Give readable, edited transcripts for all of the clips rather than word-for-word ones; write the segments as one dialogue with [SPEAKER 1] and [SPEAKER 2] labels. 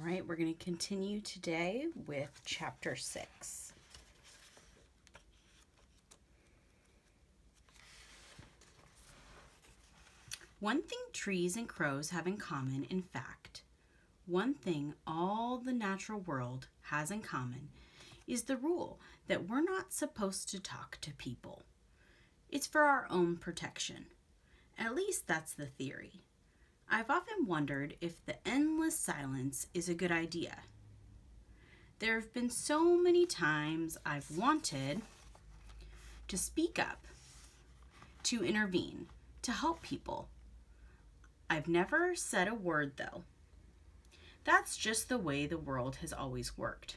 [SPEAKER 1] All right, we're going to continue today with Chapter 6. One thing trees and crows have in common, in fact, one thing all the natural world has in common, is the rule that we're not supposed to talk to people. It's for our own protection. At least that's the theory. I've often wondered if the endless silence is a good idea. There have been so many times I've wanted to speak up, to intervene, to help people. I've never said a word, though. That's just the way the world has always worked.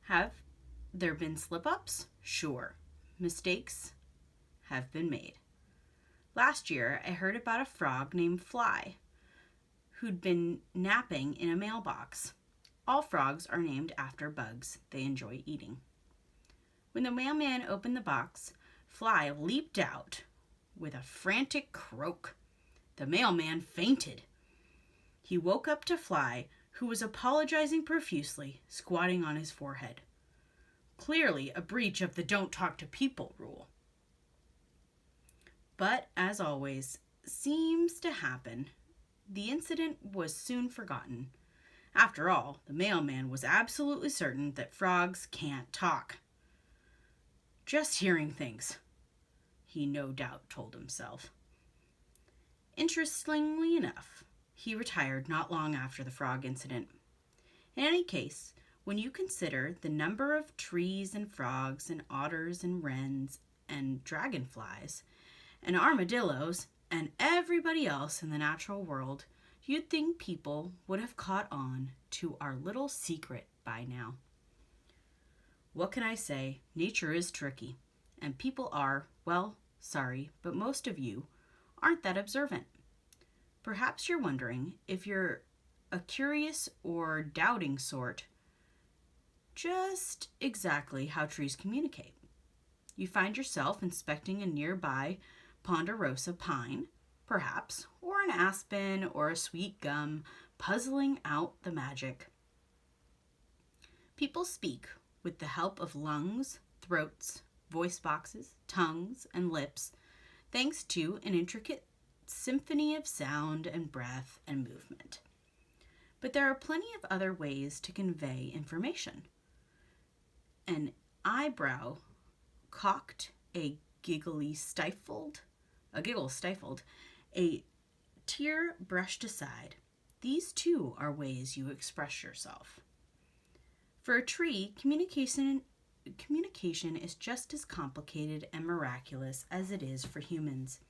[SPEAKER 1] Have there been slip-ups? Sure. Mistakes have been made. Last year, I heard about a frog named Fly who'd been napping in a mailbox. All frogs are named after bugs they enjoy eating. When the mailman opened the box, Fly leaped out with a frantic croak. The mailman fainted. He woke up to Fly, who was apologizing profusely, squatting on his forehead. Clearly a breach of the don't talk to people rule. But, as always seems to happen, the incident was soon forgotten. After all, the mailman was absolutely certain that frogs can't talk. Just hearing things, he no doubt told himself. Interestingly enough, he retired not long after the frog incident. In any case, when you consider the number of trees and frogs and otters and wrens and dragonflies and armadillos and everybody else in the natural world, you'd think people would have caught on to our little secret by now. What can I say? Nature is tricky, and people are, well, sorry, but most of you aren't that observant. Perhaps you're wondering if you're a curious or doubting sort, just exactly how trees communicate. You find yourself inspecting a nearby ponderosa pine, perhaps, or an aspen or a sweet gum, puzzling out the magic. People speak with the help of lungs, throats, voice boxes, tongues, and lips, thanks to an intricate symphony of sound and breath and movement. But there are plenty of other ways to convey information. An eyebrow cocked, a giggle stifled, a tear brushed aside. These too are ways you express yourself. For a tree, communication is just as complicated and miraculous as it is for humans.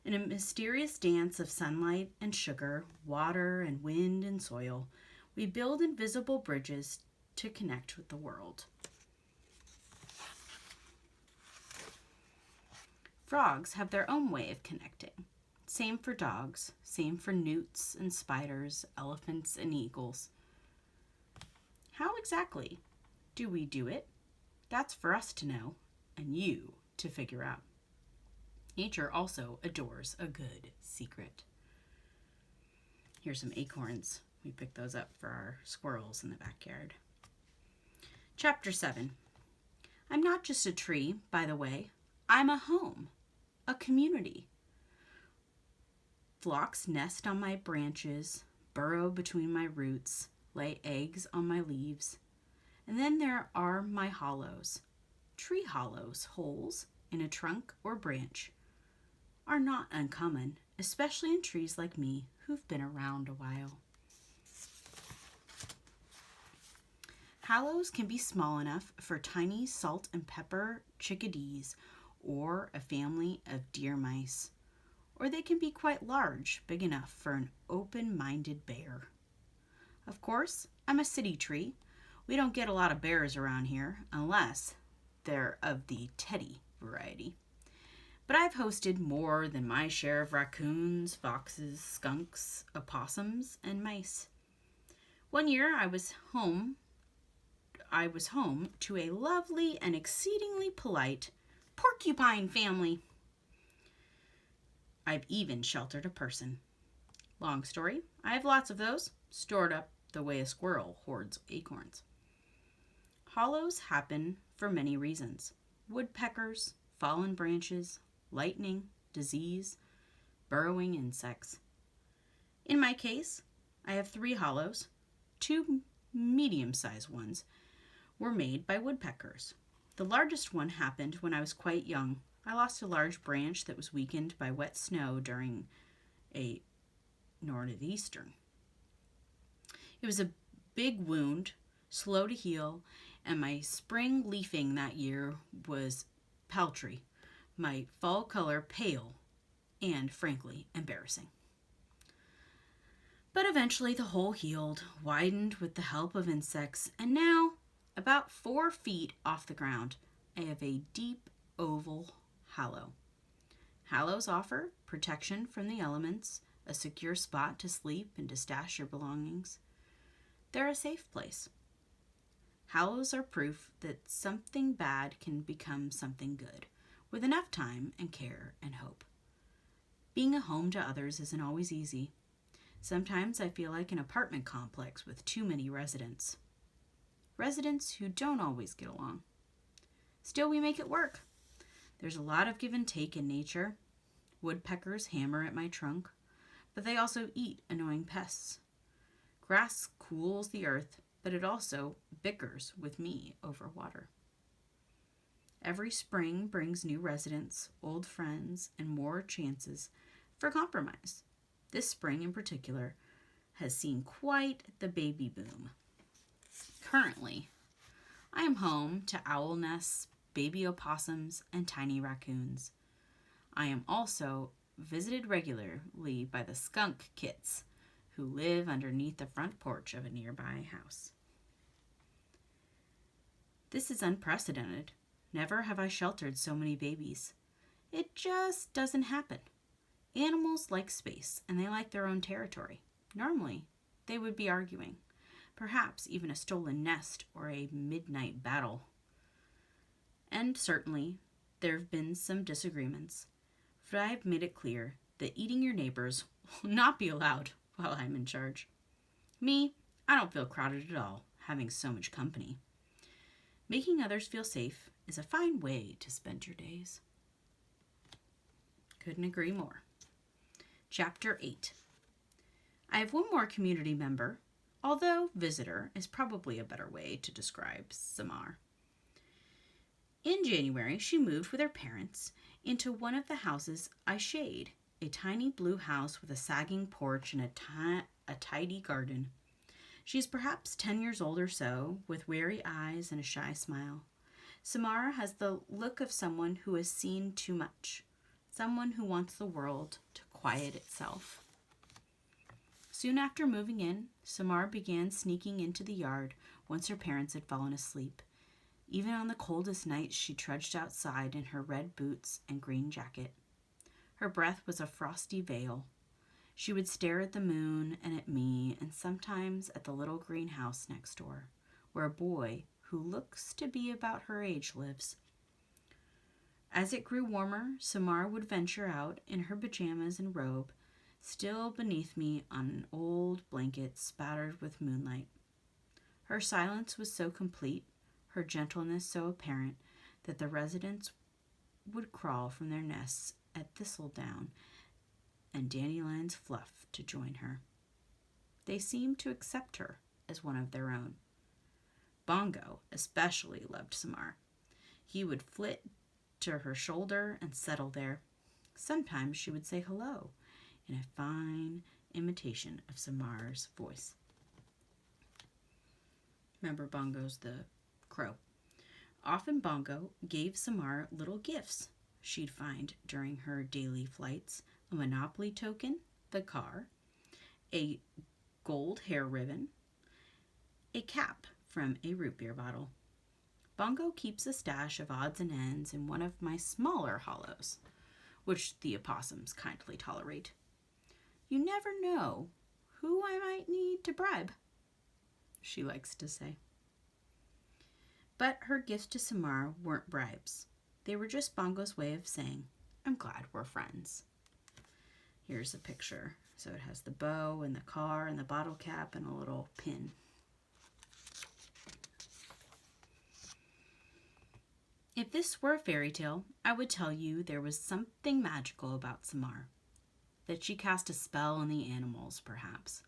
[SPEAKER 1] In a mysterious dance of sunlight and sugar, water and wind and soil, we build invisible bridges to connect with the world. Frogs have their own way of connecting. Same for dogs, same for newts and spiders, elephants and eagles. How exactly do we do it? That's for us to know and you to figure out. Nature also adores a good secret. Here's some acorns. We picked those up for our squirrels in the backyard. Chapter 7. I'm not just a tree, by the way. I'm a home, a community. Flocks nest on my branches, burrow between my roots, lay eggs on my leaves. And then there are my hollows. Tree hollows, holes in a trunk or branch, are not uncommon, especially in trees like me who've been around a while. Hollows can be small enough for tiny salt and pepper chickadees or a family of deer mice, or they can be quite large, big enough for an open-minded bear. Of course, I'm a city tree. We don't get a lot of bears around here unless they're of the teddy variety. But I've hosted more than my share of raccoons, foxes, skunks, opossums, and mice. One year I was home to a lovely and exceedingly polite porcupine family. I've even sheltered a person. Long story, I have lots of those stored up the way a squirrel hoards acorns. Hollows happen for many reasons: woodpeckers, fallen branches, lightning, disease, burrowing insects. In my case, I have 3 hollows. 2 medium-sized ones were made by woodpeckers. The largest one happened when I was quite young. I lost a large branch that was weakened by wet snow during a northeaster. It was a big wound, slow to heal, and my spring leafing that year was paltry, my fall color pale, and frankly embarrassing. But eventually the hole healed, widened with the help of insects, and now, about 4 feet off the ground, I have a deep oval hollow. Hollows offer protection from the elements, a secure spot to sleep and to stash your belongings. They're a safe place. Hollows are proof that something bad can become something good, with enough time and care and hope. Being a home to others isn't always easy. Sometimes I feel like an apartment complex with too many residents. Residents who don't always get along. Still, we make it work. There's a lot of give and take in nature. Woodpeckers hammer at my trunk, but they also eat annoying pests. Grass cools the earth, but it also bickers with me over water. Every spring brings new residents, old friends, and more chances for compromise. This spring in particular has seen quite the baby boom. Currently, I am home to owl nests, baby opossums, and tiny raccoons. I am also visited regularly by the skunk kits who live underneath the front porch of a nearby house. This is unprecedented. Never have I sheltered so many babies. It just doesn't happen. Animals like space, and they like their own territory. Normally, they would be arguing, perhaps even a stolen nest or a midnight battle. And certainly, there have been some disagreements, but I've made it clear that eating your neighbors will not be allowed while I'm in charge. Me, I don't feel crowded at all, having so much company. Making others feel safe is a fine way to spend your days. Couldn't agree more. Chapter 8. I have one more community member, although visitor is probably a better way to describe Samara. In January, she moved with her parents into one of the houses I shade, a tiny blue house with a sagging porch and a tidy garden. She's perhaps 10 years old or so, with wary eyes and a shy smile. Samara has the look of someone who has seen too much, someone who wants the world to quiet itself. Soon after moving in, Samara began sneaking into the yard once her parents had fallen asleep. Even on the coldest nights, she trudged outside in her red boots and green jacket. Her breath was a frosty veil. She would stare at the moon and at me, and sometimes at the little green house next door, where a boy who looks to be about her age lives. As it grew warmer, Samara would venture out in her pajamas and robe, still beneath me on an old blanket spattered with moonlight. Her silence was so complete, her gentleness so apparent, that the residents would crawl from their nests at thistledown and dandelion's fluff to join her. They seemed to accept her as one of their own. Bongo especially loved Samara. He would flit to her shoulder and settle there. Sometimes she would say hello in a fine imitation of Samara's voice. Remember, Bongo's the crow. Often Bongo gave Samara little gifts she'd find during her daily flights: a Monopoly token, the car, a gold hair ribbon, a cap from a root beer bottle. Bongo keeps a stash of odds and ends in one of my smaller hollows, which the opossums kindly tolerate. You never know who I might need to bribe, she likes to say. But her gifts to Samara weren't bribes. They were just Bongo's way of saying, I'm glad we're friends. Here's a picture. So it has the bow and the car and the bottle cap and a little pin. If this were a fairy tale, I would tell you there was something magical about Samara. That she cast a spell on the animals, perhaps.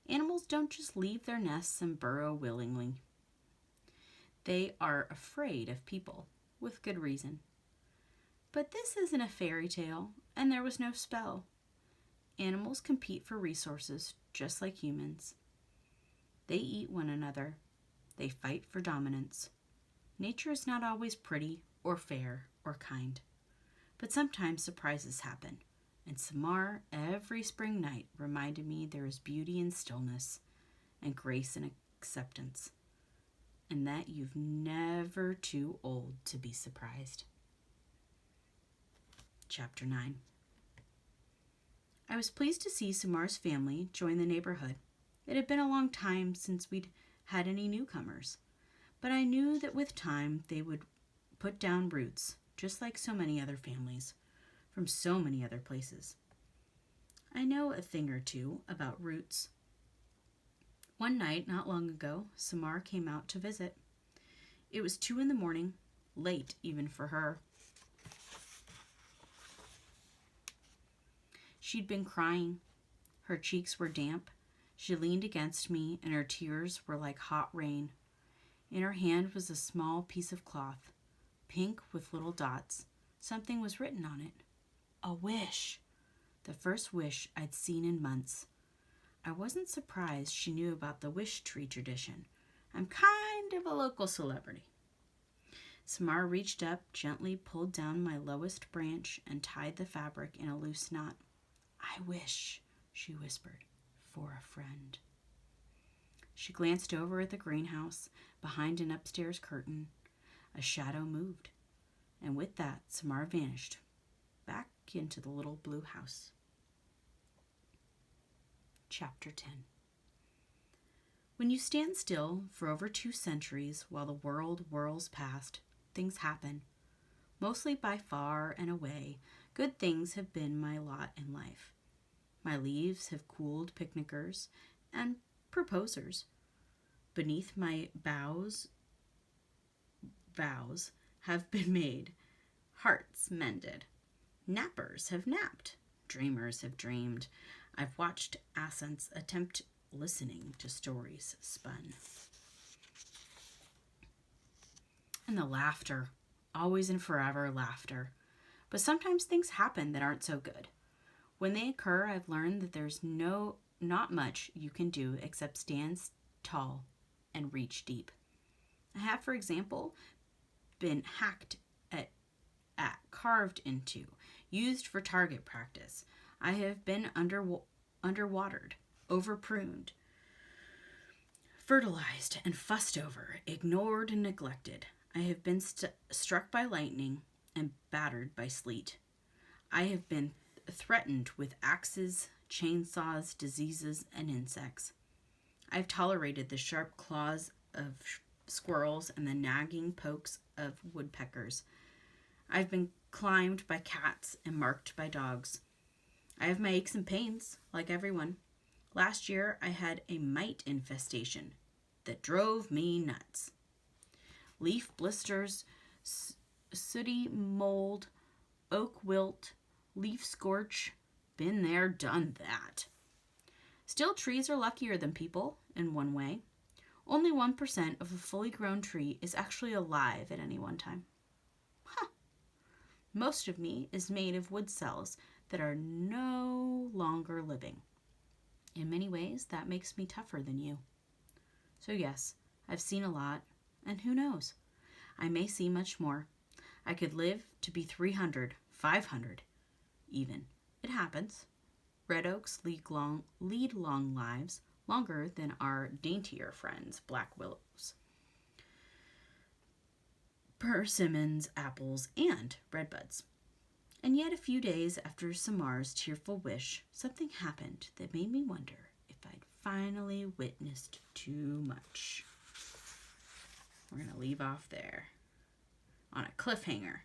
[SPEAKER 1] Animals don't just leave their nests and burrow willingly. They are afraid of people, with good reason. But this isn't a fairy tale, and there was no spell. Animals compete for resources, just like humans. They eat one another. They fight for dominance. Nature is not always pretty or fair or kind. But sometimes surprises happen. And Samar, every spring night, reminded me there is beauty in stillness and grace in acceptance. And that you've never too old to be surprised. Chapter 9. I was pleased to see Samar's family join the neighborhood. It had been a long time since we'd had any newcomers, but I knew that with time they would put down roots, just like so many other families, from so many other places. I know a thing or two about roots. One night, not long ago, Samara came out to visit. It was 2 a.m, late even for her. She'd been crying. Her cheeks were damp. She leaned against me, and her tears were like hot rain. In her hand was a small piece of cloth, pink with little dots. Something was written on it. A wish. The first wish I'd seen in months. I wasn't surprised she knew about the Wishtree tradition. I'm kind of a local celebrity. Samara reached up, gently pulled down my lowest branch, and tied the fabric in a loose knot. I wish, she whispered, for a friend. She glanced over at the greenhouse, behind an upstairs curtain. A shadow moved, and with that, Samara vanished, back into the little blue house. Chapter 10. When you stand still for over 2 centuries while the world whirls past, things happen. Mostly by far and away, good things have been my lot in life. My leaves have cooled picnickers and proposers. Beneath my vows have been made, hearts mended. Nappers have napped. Dreamers have dreamed. I've watched ascents attempt listening to stories spun. And the laughter, always and forever laughter. But sometimes things happen that aren't so good. When they occur, I've learned that there's not much you can do except stand tall and reach deep. I have, for example, been hacked at, carved into, used for target practice. I have been underwatered, overpruned, fertilized and fussed over, ignored and neglected. I have been struck by lightning and battered by sleet. I have been threatened with axes, chainsaws, diseases, and insects. I've tolerated the sharp claws of squirrels and the nagging pokes of woodpeckers. I've been climbed by cats and marked by dogs. I have my aches and pains, like everyone. Last year, I had a mite infestation that drove me nuts. Leaf blisters, sooty mold, oak wilt, leaf scorch, been there, done that. Still, trees are luckier than people in one way. Only 1% of a fully grown tree is actually alive at any one time. Most of me is made of wood cells that are no longer living. In many ways, that makes me tougher than you. So yes, I've seen a lot, and who knows? I may see much more. I could live to be 300, 500, even. It happens. Red oaks lead long lives, longer than our daintier friends, black willows, persimmons, apples, and redbuds. And yet a few days after Samar's tearful wish, something happened that made me wonder if I'd finally witnessed too much. We're going to leave off there on a cliffhanger.